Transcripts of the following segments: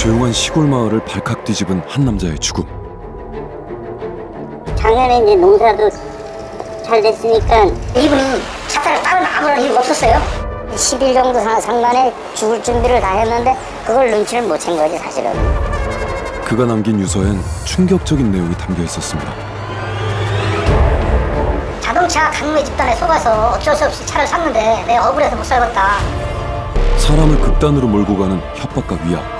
조용한 시골 마을을 발칵 뒤집은 한 남자의 죽음. 작년에 이제 농사도 잘 됐으니까 이분은 자살을 다른 아무런 이유가 없었어요. 10일 정도 상간에 죽을 준비를 다 했는데 그걸 눈치를 못 챈 거지 사실은. 그가 남긴 유서엔 충격적인 내용이 담겨 있었습니다. 자동차 강매 집단에 속아서 어쩔 수 없이 차를 샀는데 내가 억울해서 못 살겠다. 사람을 극단으로 몰고 가는 협박과 위압.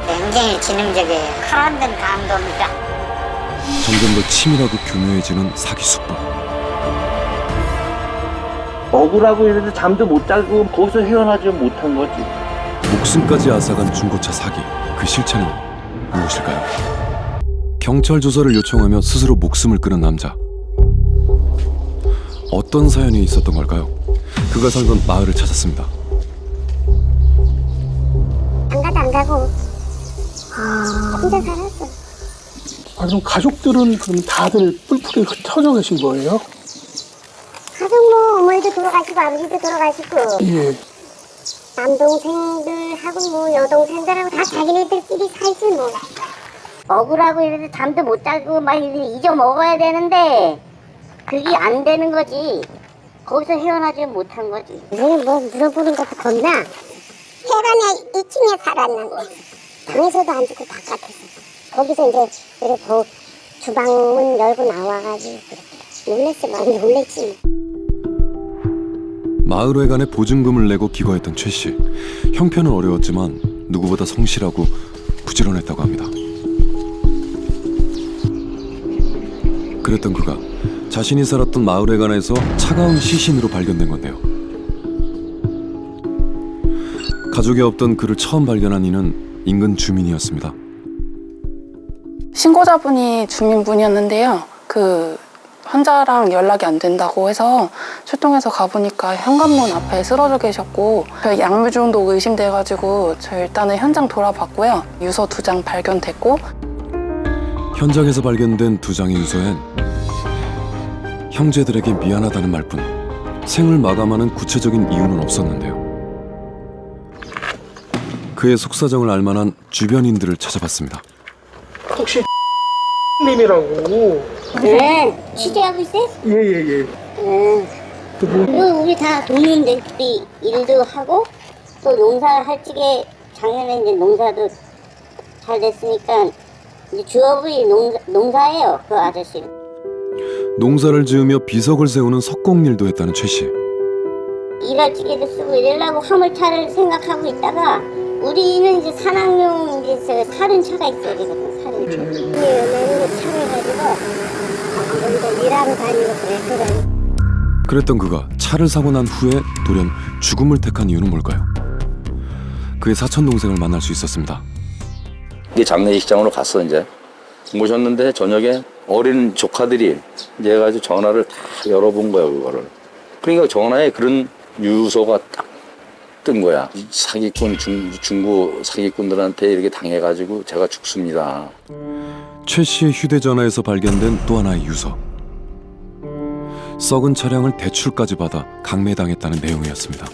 굉장히 지능적이에요. 카란된 강도입니다. 점점 더 치밀하고 교묘해지는 사기 수법. 억울하고 이래서 잠도 못 자고 거기서 헤어나지 못한 거지. 목숨까지 앗아간 중고차 사기. 그 실체는 무엇일까요? 경찰 조사를 요청하며 스스로 목숨을 끊은 남자. 어떤 사연이 있었던 걸까요? 그가 살던 마을을 찾았습니다. 안 가도 안 가고 혼자 살았어. 아, 그럼 가족들은 그럼 다들 뿔뿔이 흩어져 계신 거예요? 가족 뭐 어머니도 돌아가시고 아버지도 돌아가시고 예. 남동생들하고 뭐 여동생들하고 다 자기네들끼리 살지 뭐. 억울하고 이래서 잠도 못 자고 막 잊어먹어야 되는데 그게 안 되는 거지. 거기서 헤어나지 못한 거지. 뭐 물어보는 것도 겁나. 해관에 2층에 살았는데 방에서도 안 죽고 바깥에서. 거기서 이제 이렇게 주방문 열고 나와가지고 놀랬어. 많이 놀랬지. 마을회관에 보증금을 내고 기거했던 최 씨. 형편은 어려웠지만 누구보다 성실하고 부지런했다고 합니다. 그랬던 그가 자신이 살았던 마을회관에서 차가운 시신으로 발견된 건데요. 가족이 없던 그를 처음 발견한 이는 인근 주민이었습니다. 신고자분이 주민분이었는데요. 그 환자랑 연락이 안 된다고 해서 출동해서 가보니까 현관문 앞에 쓰러져 계셨고 저희 약물중독 의심돼가지고 저 일단은 현장 돌아봤고요. 유서 2장 발견됐고 현장에서 발견된 2장의 유서엔 형제들에게 미안하다는 말뿐 생을 마감하는 구체적인 이유는 없었는데요. 그의 속사정을 알만한 주변인들을 찾아봤습니다. 혹시 님이라고? 네, 취재하고 있어요? 예예예. 그리고 우리 다 동료들끼리 일도 하고 또 농사를 할 적에 작년에 이제 농사도 잘 됐으니까 이제 주업이 농사예요. 그 아저씨. 농사를 지으며 비석을 세우는 석공일도 했다는 최 씨. 일할 적에도 쓰고 이러려고 화물차를 생각하고 있다가 우리는 이제 산악용 이제 사륜차가 있어야 되거든. 사륜차. 그러면 차를 가지고 여기다 일하러 다니고 그랬거든. 그랬던 그가 차를 사고 난 후에 돌연 죽음을 택한 이유는 뭘까요? 그의 사촌 동생을 만날 수 있었습니다. 이게 장례식장으로 갔어. 이제 모셨는데 저녁에 어린 조카들이 이제 해가지고 전화를 다 열어본 거야. 그거를. 그러니까 전화에 그런 유서가 딱 뜬 거야. 사기꾼 중고 사기꾼들한테 이렇게 당해가지고 제가 죽습니다. 최 씨의 휴대전화에서 발견된 또 하나의 유서. 썩은 차량을 대출까지 받아 강매당했다는 내용이었습니다.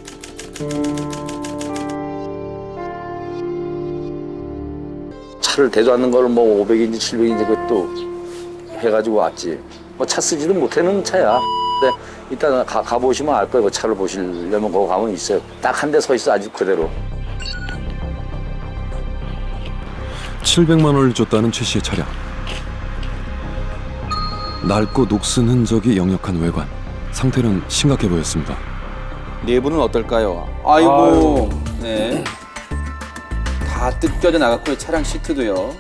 차를 대도 않는 걸 뭐 500인지 700인지 그것도 해가지고 왔지. 뭐 차 쓰지도 못하는 차야. 근데 이따 가보시면 알 거예요. 그 차를 보시려면 거기 가면 있어요. 딱 한 대 서 있어 아주 그대로. 700만 원을 줬다는 최 씨의 차량. 낡고 녹슨 흔적이 역력한 외관. 상태는 심각해 보였습니다. 내부는 어떨까요? 아이고, 네. 다 뜯겨져 나갔고요. 차량 시트도요.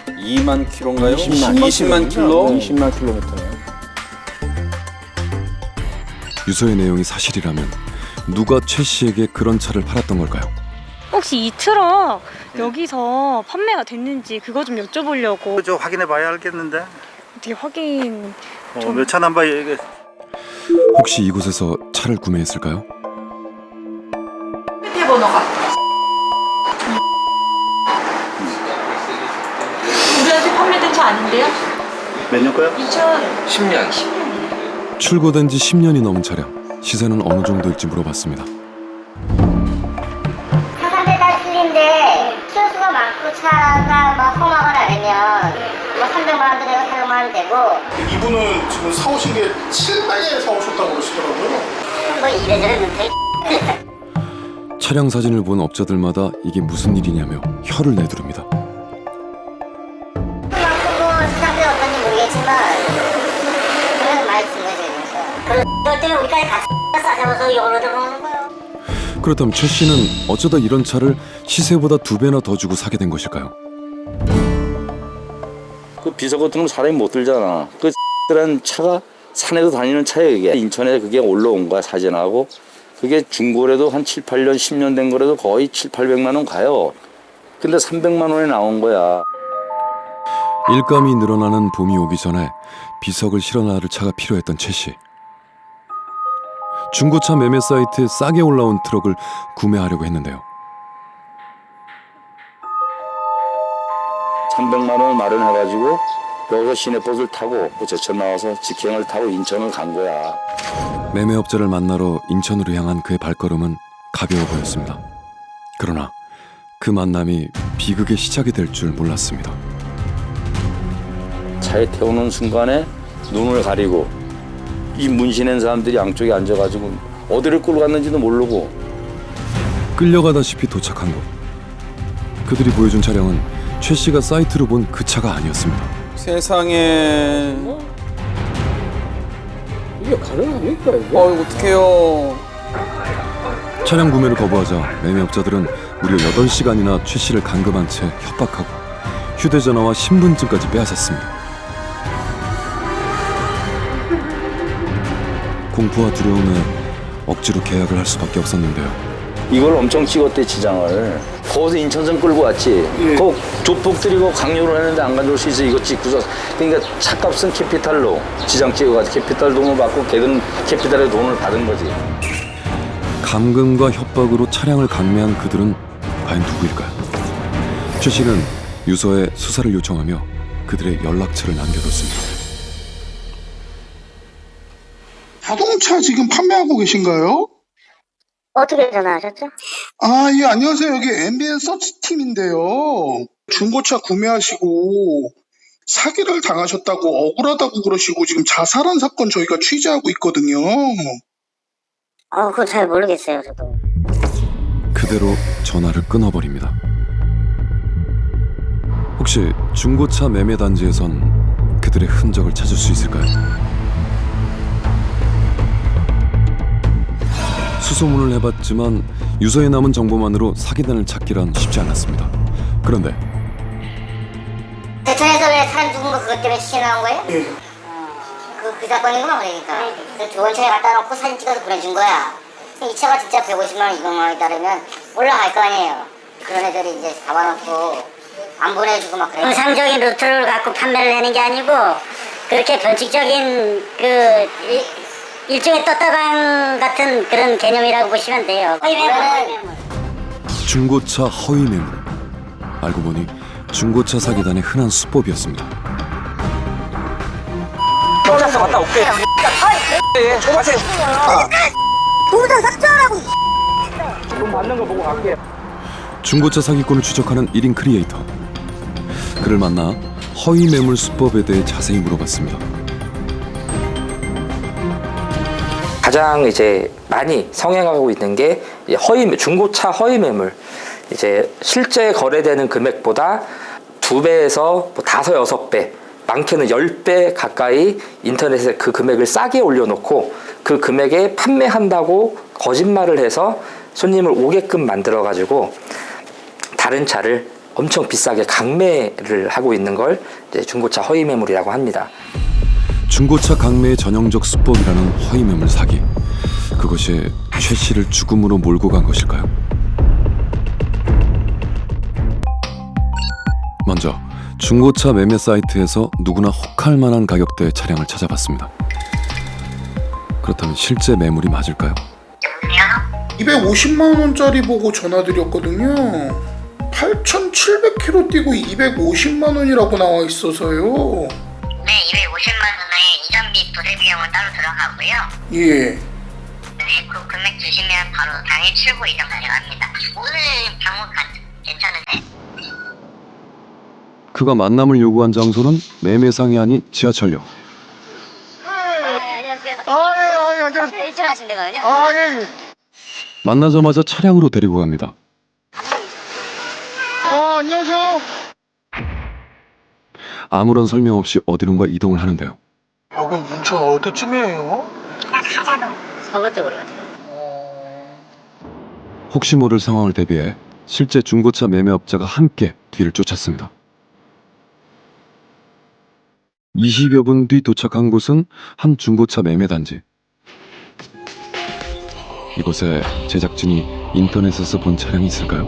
2만 킬로인가요? 20만 킬로? 20만 킬로미터네요. 유서의 내용이 사실이라면 누가 최 씨에게 그런 차를 팔았던 걸까요? 혹시 이 트럭 여기서 판매가 됐는지 그거 좀 여쭤보려고. 저 확인해 봐야 알겠는데. 어떻게 확인 좀... 몇 차 넘버 이게. 혹시 이곳에서 차를 구매했을까요? 휴대번호가 우리한테 판매된 차 아닌데요? 몇 년 거야? 10년. 출고된 지 10년이 넘은 차량. 시세는 어느 정도일지 물어봤습니다. 차량인데 키로수가 많고 차가 막 험하거나 아니면 뭐 300만 원도 되고 400만 원도 되고 이분은 지금 사오신 게 700에 사오셨다고 그러시더라고요. 뭐 이래저래 눈태 차량 사진을 본 업자들마다 이게 무슨 일이냐며 혀를 내두릅니다. 그만큼 뭐 세상들이 어떤지 모르겠지만 그런 많이 쓴 거죠. 그럴 때는 우리까지 같이 싸잡아서 이걸로 들어오는 거예요. 그렇다면 최 씨는 어쩌다 이런 차를 시세보다 2배나 더 주고 사게 된 것일까요? 그 비서 같은 건 사람이 못 들잖아. 그 X들한 차가 산에도 다니는 차예요, 이게. 인천에 그게 올라온 거야, 사진하고. 그게 중고래도 한 7, 8년, 10년 된 거라도 거의 7, 800만 원 가요. 근데 300만 원에 나온 거야. 일감이 늘어나는 봄이 오기 전에 비석을 실어 나를 차가 필요했던 최 씨. 중고차 매매 사이트에 싸게 올라온 트럭을 구매하려고 했는데요. 300만 원을 마련해가지고 여기서 시내버스를 타고 제천 나와서 직행을 타고 인천을 간 거야. 매매업자를 만나러 인천으로 향한 그의 발걸음은 가벼워 보였습니다. 그러나 그 만남이 비극의 시작이 될 줄 몰랐습니다. 차에 태우는 순간에 눈을 가리고 이 문신한 사람들이 양쪽에 앉아가지고 어디를 끌고 갔는지도 모르고 끌려가다시피 도착한 곳. 그들이 보여준 차량은 최 씨가 사이트로 본 그 차가 아니었습니다. 세상에. 이게 가능합니까 이게? 어떡해요. 차량 구매를 거부하자 매매업자들은 무려 8시간이나 최 씨를 감금한 채 협박하고 휴대전화와 신분증까지 빼앗았습니다. 공포와 두려움에 억지로 계약을 할 수밖에 없었는데요. 이걸 엄청 찍었대, 지장을. 거기서 인천선 끌고 왔지. 그 조폭 들이고 강요를 하는데 안 가져올 수 있어. 이거 찍고서. 그러니까 차값은 캐피탈로 지장 찍어가지고 캐피탈 돈을 받고 걔들은 캐피탈의 돈을 받은 거지. 감금과 협박으로 차량을 강매한 그들은 과연 누구일까요? 최 씨는 유서에 수사를 요청하며 그들의 연락처를 남겨뒀습니다. 자동차 지금 판매하고 계신가요? 어떻게 전화하셨죠? 아, 예, 안녕하세요. 여기 MBN 서치팀인데요. 중고차 구매하시고 사기를 당하셨다고 억울하다고 그러시고 지금 자살한 사건 저희가 취재하고 있거든요. 그건 잘 모르겠어요, 저도. 그대로 전화를 끊어버립니다. 혹시 중고차 매매 단지에선 그들의 흔적을 찾을 수 있을까요? 수소문을 해봤지만 유서에 남은 정보만으로 사기단을 찾기란 쉽지 않았습니다. 그런데 대천에서 왜 사람 죽은 거 그것 때문에 취재 나온 거예요? 그 사건이구나. 그러니까 그 좋은 차에 갖다 놓고 사진 찍어서 보내준 거야. 이 차가 진짜 150만 원, 200만 원이 따르면 올라갈 거 아니에요. 그런 애들이 이제 잡아놓고 안 보내주고 막 그래. 정상적인 루트를 갖고 판매를 하는 게 아니고 그렇게 변칙적인 그 일종의 떴다방 같은 그런 개념이라고 보시면 돼요. 중고차 허위 매물. 알고 보니 중고차 사기단의 흔한 수법이었습니다. 경찰서 갔다 올게. 가세요. 도장 삭제하라고. 돈 받는 거 보고 갈게. 중고차 사기꾼을 추적하는 1인 크리에이터. 그를 만나 허위 매물 수법에 대해 자세히 물어봤습니다. 가장 이제 많이 성행하고 있는 게 중고차 허위 매물. 이제 실제 거래되는 금액보다 2배에서 5, 6배, 많게는 10배 가까이 인터넷에 그 금액을 싸게 올려놓고 그 금액에 판매한다고 거짓말을 해서 손님을 오게끔 만들어가지고 다른 차를 엄청 비싸게 강매를 하고 있는 걸 이제 중고차 허위 매물이라고 합니다. 중고차 강매의 전형적 수법이라는 허위 매물 사기. 그것이 최 씨를 죽음으로 몰고 간 것일까요? 먼저 중고차 매매 사이트에서 누구나 혹할 만한 가격대의 차량을 찾아봤습니다. 그렇다면 실제 매물이 맞을까요? 250만 원짜리 보고 전화드렸거든요. 8,700km 뛰고 250만 원이라고 나와 있어서요. 네, 250만 원에 이전비 부대 비용은 따로 들어가고요. 예. 네, 그 금액 주시면 바로 당일 출고 이전 가능합니다. 오늘 그가 만남을 요구한 장소는 매매상이 아닌 지하철역. 안녕하세요. 일찍하신 데거든요. 만나자마자 차량으로 데리고 갑니다. 안녕하세요. 아무런 설명 없이 어디론가 이동을 하는데요. 여기 인천 어디쯤이에요? 서울 쪽으로 가세요. 혹시 모를 상황을 대비해 실제 중고차 매매업자가 함께 뒤를 쫓았습니다. 20여 분 뒤 도착한 곳은 한 중고차 매매단지. 이곳에 제작진이 인터넷에서 본 차량이 있을까요?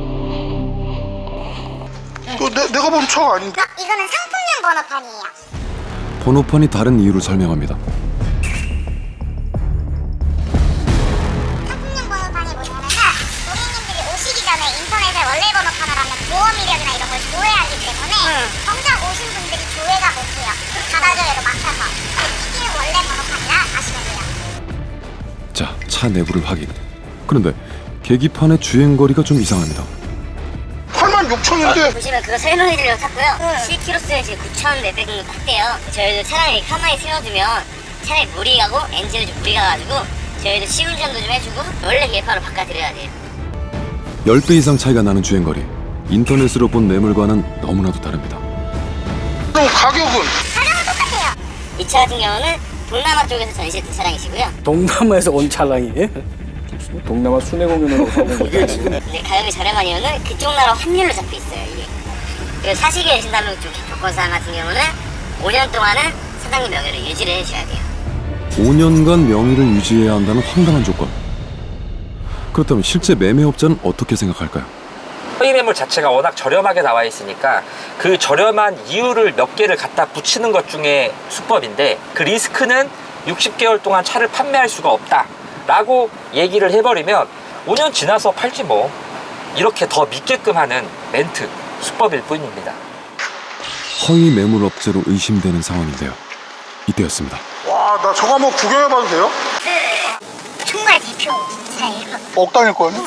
내가 본 차 아닌데? 이거는 상품용 번호판이에요. 번호판이 다른 이유를 설명합니다. 상품용 번호판이 뭐냐면은 고객님들이 오시기 전에 인터넷에 원래 번호판을 하면 보험 이력이나 이런 걸 조회하기 때문에 정작 오신 분들이 조회가 못해요. 받아줘요로 막혀서 이게 원래 번호판이라 아시면 돼요. 자, 차 내부를 확인. 그런데 계기판의 주행거리가 좀 이상합니다. 86,000인데 보시면 그거 설명해드리려고 탔고요. 실키로수에 지금 9,000 몇백 정도 탔대요. 저희도 차량을 가만히 세워두면 차량에 물이 가고 엔진에 좀 물이 가가지고 저희도 시운전도 좀 해주고 원래 계기판으로 바꿔드려야 돼요. 10배 이상 차이가 나는 주행거리. 인터넷으로 본 매물과는 너무나도 다릅니다. 그럼 가격은? 차량은 똑같아요. 이 차 같은 경우는 동남아 쪽에서 전시했던 차량이시고요. 동남아에서 온 차량이에요? 동남아 순회 공연으로 가본 거죠. 근데 가격이 저렴한 이유는 그쪽 나라 환율로 잡혀 있어요, 이게. 그리고 사시게 계신다면 좀 조건사항 같은 경우는 5년 동안은 사장님 명의를 유지를 해주셔야 돼요. 5년간 명의를 유지해야 한다는 황당한 조건. 그렇다면 실제 매매업자는 어떻게 생각할까요? 허위 매물 자체가 워낙 저렴하게 나와 있으니까 그 저렴한 이유를 몇 개를 갖다 붙이는 것 중에 수법인데, 그 리스크는 60개월 동안 차를 판매할 수가 없다 라고 얘기를 해버리면 5년 지나서 팔지 뭐, 이렇게 더 믿게끔 하는 멘트, 수법일 뿐입니다. 허위 매물업체로 의심되는 상황인데요. 이때였습니다. 와, 나 저거 한번 구경해봐도 돼요? 네. 총괄 대표 차예요. 억 다닐 거 아니야?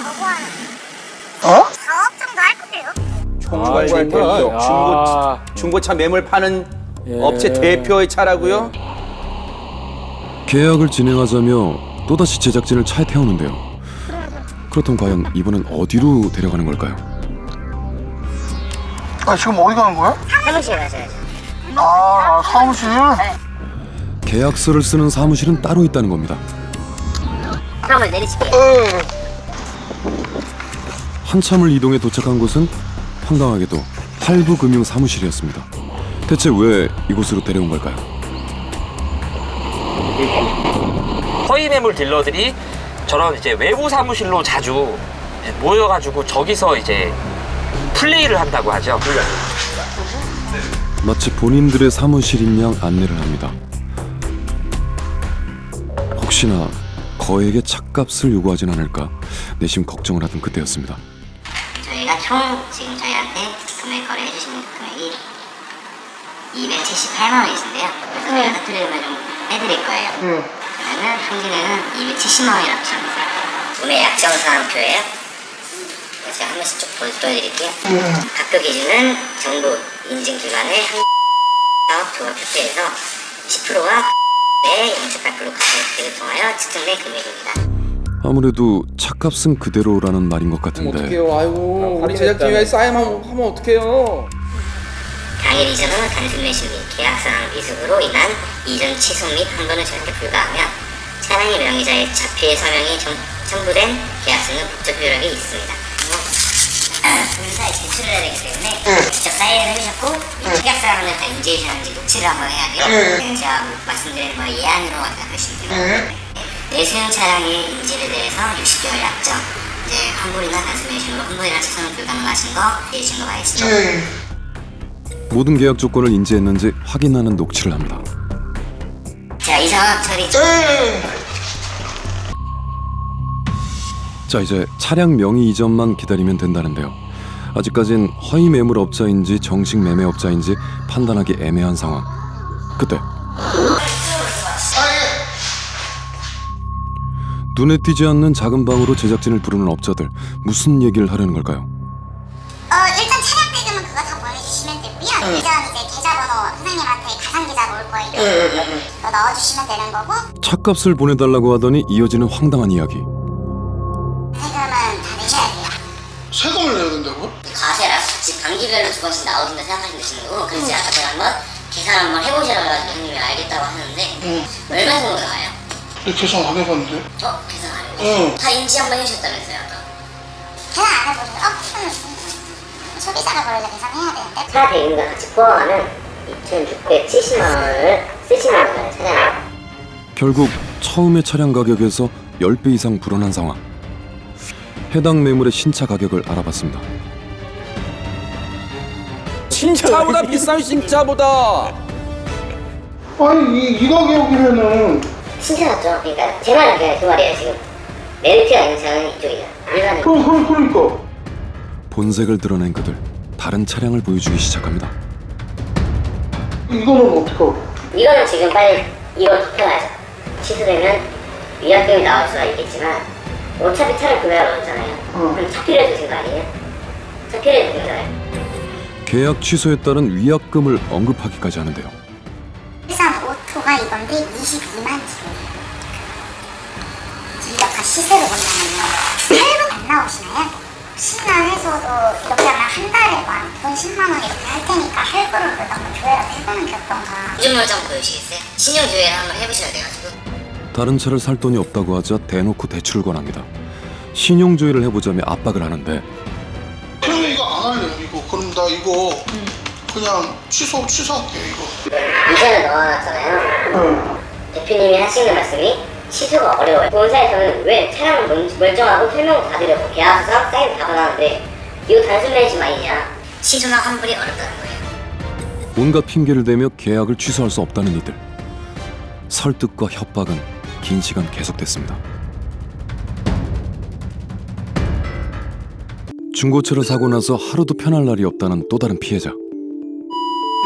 어? 4억 정도 할 건데요. 총괄 대표. 중고차 매물 파는 업체 대표의 차라고요? 계약을 진행하자며 또다시 제작진을 차에 태우는데요. 그렇다면 과연 이번엔 어디로 데려가는 걸까요? 아, 지금 어디 가는 거야? 사무실 가셔야죠. 아, 사무실? 계약서를 쓰는 사무실은 따로 있다는 겁니다. 그러면 내리실게요. 한참을 이동해 도착한 곳은 황당하게도 할부금융 사무실이었습니다. 대체 왜 이곳으로 데려온 걸까요? 허위 매물 딜러들이 저런 이제 외부 사무실로 자주 모여가지고 저기서 이제 플레이를 한다고 하죠. 마치 본인들의 사무실인 양 안내를 합니다. 혹시나 거액의 차값을 요구하진 않을까 내심 걱정을 하던 그때였습니다. 저희가 총 지금 저희한테 금액 거래해 주시는 금액이 278만 원이신데요. 그래서 저희가 세트를 좀 해드릴 거예요. 그러면 평균에는 270만 원이라고 보시면 돼요. 구매 약정사항표예요. 제가 한 번씩 쭉 보여드릴게요. 각도 기준은 정부 인증기관의 사업 조합협회에서 10%와 네 0.8% 가격대를 통하여 측정된 금액입니다. 아무래도 차값은 그대로라는 말인 것 같은데 어떡해요. 아이고, 우리 제작진이 사인만 하면 어떡해요. 당일 이전 후 단순 매수 및 계약사항 미숙으로 인한 이전 취소 및 환불은 저한테 불가하며 차량의 명의자의 자필 서명이 첨부된 계약서는 법적 효력이 있습니다. 본사에 제출을 해야 되기 때문에 직접 사인을 해주셨고 이 계약사항을 다 인지해 주셨는지 녹취를 한번 해야 돼요. 제가 말씀드린 뭐 예안으로 하시면 됩니다. 내수용 차량의 인지에 대해서 60개월 약정, 이제 환불이나 단순 매수로 환불이나 취소는 불가능하신 거 이해 증거가 있으시죠? 모든 계약 조건을 인지했는지 확인하는 녹취를 합니다. 자, 이상 처리 좀. 자, 이제 차량 명의 이전만 기다리면 된다는데요. 아직까진 허위 매물업자인지 정식 매매업자인지 판단하기 애매한 상황. 그때 눈에 띄지 않는 작은 방으로 제작진을 부르는 업자들. 무슨 얘기를 하려는 걸까요? 이전 이제 계좌번호 선생님한테 가상 계좌로 올 거예요. 그거 넣어주시면 되는 거고 차값을 보내달라고 하더니 이어지는 황당한 이야기. 세금은 다 내셔야 돼요. 세금을 내야 된다고요? 과세라 집 단기별로 두 번씩 나오신다 생각하시면 되시는 거고 그래서 아까 제가 한번 계산 한번 해보시라고 해가지고 형님이 알겠다고 하는데 얼마 정도 나와요? 계산 안 해봤는데. 계산 안 해보세요? 다 인지 한번 해주셨다면서요 아까? 계산 안 해보세요? 소비자가 벌어서 계산해야 되는데 차 대금과 같이 포함하면 2,670만 원을 쓰시는 거예요 차량을. 결국 처음의 차량 가격에서 10배 이상 불어난 상황. 해당 매물의 신차 가격을 알아봤습니다. 신차보다 비싼 신차보다. 아니 이 가격이면은 신차 같죠? 그러니까 제 말은 그냥 그 말이에요 지금. 메리트가 있는 차는 이쪽이야. 일반은 그러니까 본색을 드러낸 그들, 다른 차량을 보여주기 시작합니다. 이거는 어떡하고? 이거는 지금 빨리 이걸 좁혀놔야죠. 취소되면 위약금이 나올 수가 있겠지만 어차피 차를 구매하러 왔잖아요. 그럼 차 필요해 주신 거 아니에요? 차 필요해 주신 거잖아요. 계약 취소에 따른 위약금을 언급하기까지 하는데요. 일산 오토가 이건데 22만 지금. 우리가 다 시세로 본다면요. 8분 안 나오시나요? 신나해서도 이렇게 하면 한 달에 돈 10만 원 이렇게 할 테니까 할부를 그다음에 조회라도 해보는 게 어떤가. 기준물정 보여주시겠어요? 신용조회를 한번 해보셔야 돼가지고. 다른 차를 살 돈이 없다고 하자 대놓고 대출을 권합니다. 신용조회를 해보자며 압박을 하는데 그러면 이거 안 할래요 이거. 그럼 나 이거 그냥 취소할게요 이거. 이제는 넣어놨잖아요. 대표님이 하시는 말씀이 취소가 어려워요. 본사에서는 왜 차량을 멀쩡하고 설명을 다 드렸고 계약서 사인 다 받았는데 이거 단순 매니즘 아니냐. 취소나 환불이 어렵다는 거예요. 온갖 핑계를 대며 계약을 취소할 수 없다는 이들. 설득과 협박은 긴 시간 계속됐습니다. 중고차를 사고 나서 하루도 편할 날이 없다는 또 다른 피해자.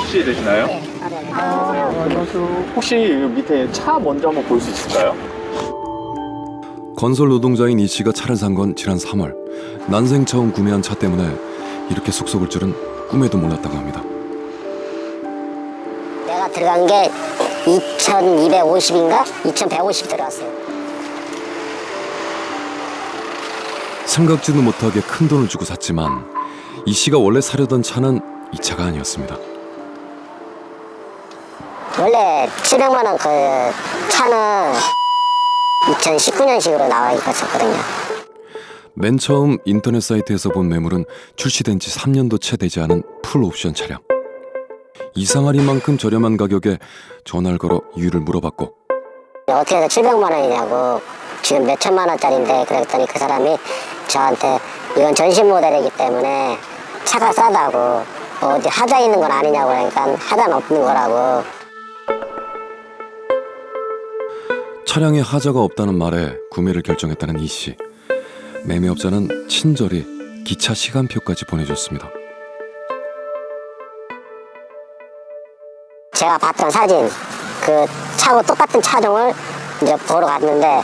혹시 되시나요? 안녕하세요. 혹시 밑에 차 먼저 한번 볼 수 있을까요? 건설 노동자인 이 씨가 차를 산 건 지난 3월. 난생 처음 구매한 차 때문에 이렇게 쑥 을 줄은 꿈에도 몰랐다고 합니다. 내가 들어간 게 2,250인가? 2,150 들어갔어요. 생각지도 못하게 큰 돈을 주고 샀지만 이 씨가 원래 사려던 차는 이 차가 아니었습니다. 원래 700만 원 그 차는 2019년식으로 나와 있었거든요. 맨 처음 인터넷 사이트에서 본 매물은 출시된 지 3년도 채 되지 않은 풀옵션 차량. 이상하리만큼 저렴한 가격에 전화를 걸어 이유를 물어봤고 어떻게 해서 700만 원이냐고 지금 몇 천만 원짜리인데 그랬더니 그 사람이 저한테 이건 전신 모델이기 때문에 차가 싸다고 어디 하자 있는 건 아니냐고 그러니까 하자는 없는 거라고. 차량에 하자가 없다는 말에 구매를 결정했다는 이 씨. 매매업자는 친절히 기차 시간표까지 보내줬습니다. 제가 봤던 사진 그 차하고 똑같은 차종을 이제 보러 갔는데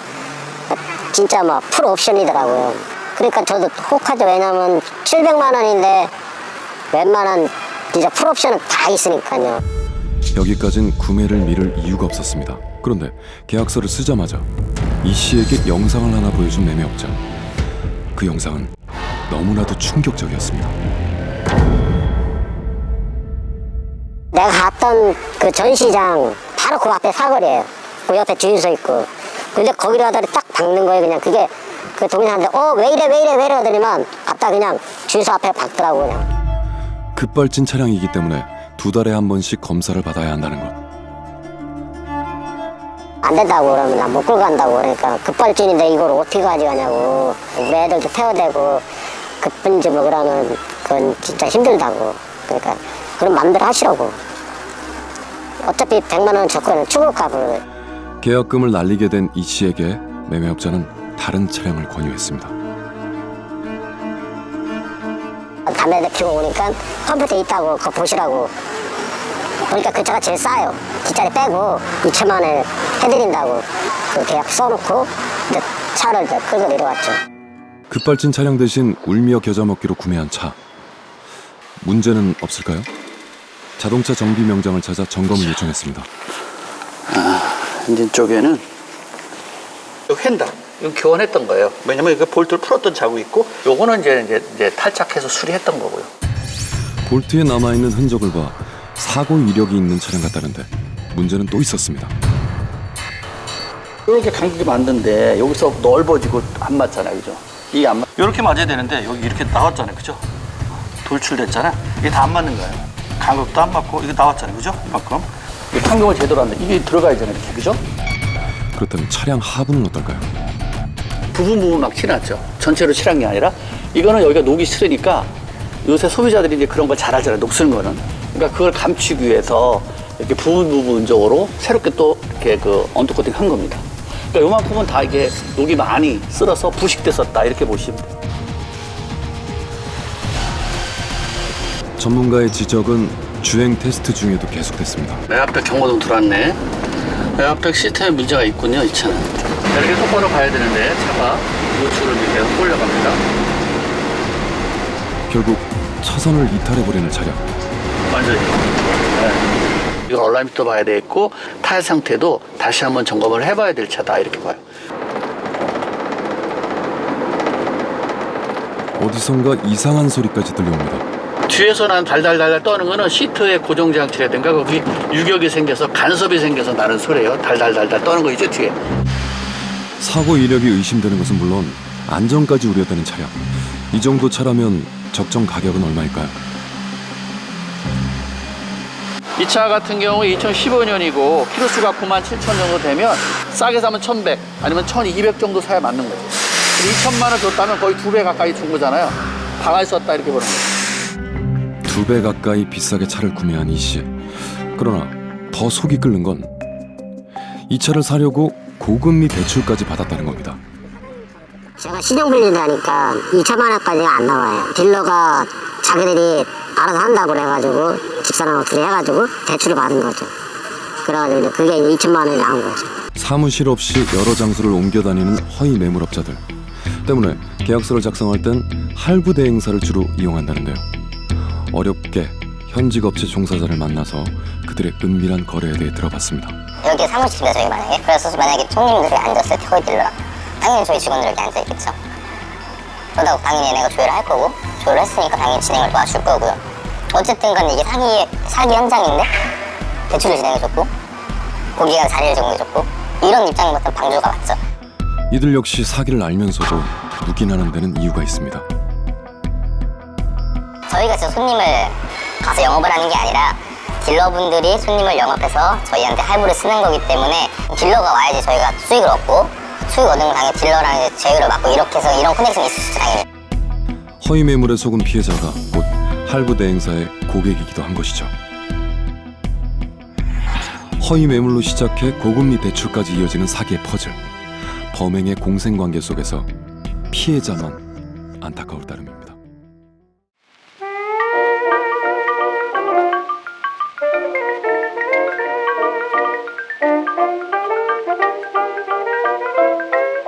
진짜 뭐 풀옵션이더라고요. 그러니까 저도 혹하죠. 왜냐면 700만 원인데 웬만한 진짜 풀옵션은 다 있으니까요. 여기까진 구매를 미룰 이유가 없었습니다. 그런데 계약서를 쓰자마자 이 씨에게 영상을 하나 보여준 매매업자. 그 영상은 너무나도 충격적이었습니다. 내가 갔던 그 전시장 바로 그 앞에 사거리예요. 그 옆에 주유소 있고. 근데 거기로 하더니 딱 박는 거예요. 그냥 그게 그 동네사람들 왜 이래 하더니만 갖다 그냥 주유소 앞에 박더라고 그냥. 급발진 차량이기 때문에 2달에 한 번씩 검사를 받아야 한다는 것. 안 된다고 그러면 나 못 끌고 간다고 그러니까 급발진인데 이걸 어떻게 가져가냐고. 우리 애들도 태워대고 급분지 뭐 그러면 그건 진짜 힘들다고. 그러니까 그럼 맘대로 하시라고. 어차피 100만 원 줬거든 추국값을. 계약금을 날리게 된 이 씨에게 매매업자는 다른 차량을 권유했습니다. 담배 피고 오니까 컴퓨터에 있다고 그거 보시라고. 그러니까 그 차가 제일 싸요. 뒷자리 빼고 2천만 원에 해드린다고 그 계약 써놓고 이제 차를 이제 끌고 내려왔죠. 급발진 차량 대신 울며 겨자 먹기로 구매한 차. 문제는 없을까요? 자동차 정비 명장을 찾아 점검을 요청했습니다. 엔진 쪽에는 휀다. 이거 교환했던 거예요. 왜냐면 이거 볼트를 풀었던 자국이 있고, 요거는 이제 탈착해서 수리했던 거고요. 볼트에 남아있는 흔적을 봐 사고 이력이 있는 차량 같다는데 문제는 또 있었습니다. 이렇게 간격이 맞는데 여기서 넓어지고 안 맞잖아요, 그죠? 이게 안 맞. 이렇게 맞아야 되는데 여기 이렇게 나왔잖아요, 그죠? 돌출됐잖아요. 이게 다 안 맞는 거예요. 간격도 안 맞고 이게 나왔잖아요, 그죠? 이만큼. 이게 판경을 제대로 안 돼. 이게 들어가야잖아요, 이렇게, 그죠? 그렇다면 차량 하부는 어떨까요? 부분 막 칠해놨죠. 전체로 칠한 게 아니라 이거는 여기가 녹이 싫으니까 요새 소비자들이 이제 그런 걸 잘 하잖아요, 녹 쓰는 거는. 그러니까 그걸 감추기 위해서 이렇게 부분적으로 새롭게 또 이렇게 그 언더코팅 한 겁니다. 그러니까 요만큼은 다 이게 녹이 많이 쓸어서 부식됐었다 이렇게 보시면 돼요. 전문가의 지적은 주행 테스트 중에도 계속됐습니다. 외압백 경고등 들어왔네. 외압백 시스템에 문제가 있군요, 이 차는. 이렇게 똑바로 가야 되는데 차가 우측으로 계속 올려갑니다. 결국 차선을 이탈해버리는 차량. 완전히. 네. 이거 얼라미터 봐야 되겠고 타일 상태도 다시 한번 점검을 해봐야 될 차다 이렇게 봐요. 어디선가 이상한 소리까지 들려옵니다. 뒤에서 난 달달달달 떠는 거는 시트의 고정장치라든가 거기 유격이 생겨서 간섭이 생겨서 나는 소리예요. 달달달달 떠는 거 있죠, 뒤에. 사고 이력이 의심되는 것은 물론 안전까지 우려되는 차량. 이 정도 차라면 적정 가격은 얼마일까요? 이 차 같은 경우 2015년이고 키로수가 97,000 정도 되면 싸게 사면 1,100 아니면 1,200 정도 사야 맞는 거죠. 2천만 원 줬다면 거의 2배 가까이 준 거잖아요. 방을 썼다 이렇게 보는 거죠. 2배 가까이 비싸게 차를 구매한 이 씨. 그러나 더 속이 끓는 건 이 차를 사려고 고금리 대출까지 받았다는 겁니다. 제가 신용불리다니까 2천만 원까지 안 나와요. 딜러가 자기들이 알아서 한다고 그래가지고 집사람 어떻게 해가지고 대출을 받은 거죠. 그래가지고 그게 2천만 원이 나온 거죠. 사무실 없이 여러 장소를 옮겨 다니는 허위 매물업자들 때문에 계약서를 작성할 땐 할부 대행사를 주로 이용한다는데요. 어렵게 현직 업체 종사자를 만나서 그들의 은밀한 거래에 대해 들어봤습니다. 여기 사무실이다 저희 만약에. 그래서 만약에 손님들이 앉았을 때 거기 딜러 당연히 저희 직원들 이렇게 앉아있겠죠. 그러다가 당연히 얘네가 조율을 할 거고 조율을 했으니까 당연히 진행을 도와줄 거고요. 어쨌든 간에 이게 사기 현장인데 대출을 진행해줬고 고객가 자리를 제공해줬고 이런 입장인 것은 방주가 맞죠. 이들 역시 사기를 알면서도 묵인하는 데는 이유가 있습니다. 저희가 지금 손님을 가서 영업을 하는 게 아니라 딜러분들이 손님을 영업해서 저희한테 할부를 쓰는 거기 때문에 딜러가 와야지 저희가 수익을 얻고 수익 얻은 건 당연히 딜러랑 이제 제휴를 받고 이렇게 해서 이런 커넥션이 있을 수 당연히. 허위 매물에 속은 피해자가 곧 할부 대행사의 고객이기도 한 것이죠. 허위 매물로 시작해 고금리 대출까지 이어지는 사기의 퍼즐. 범행의 공생관계 속에서 피해자만 안타까울 따름입니다.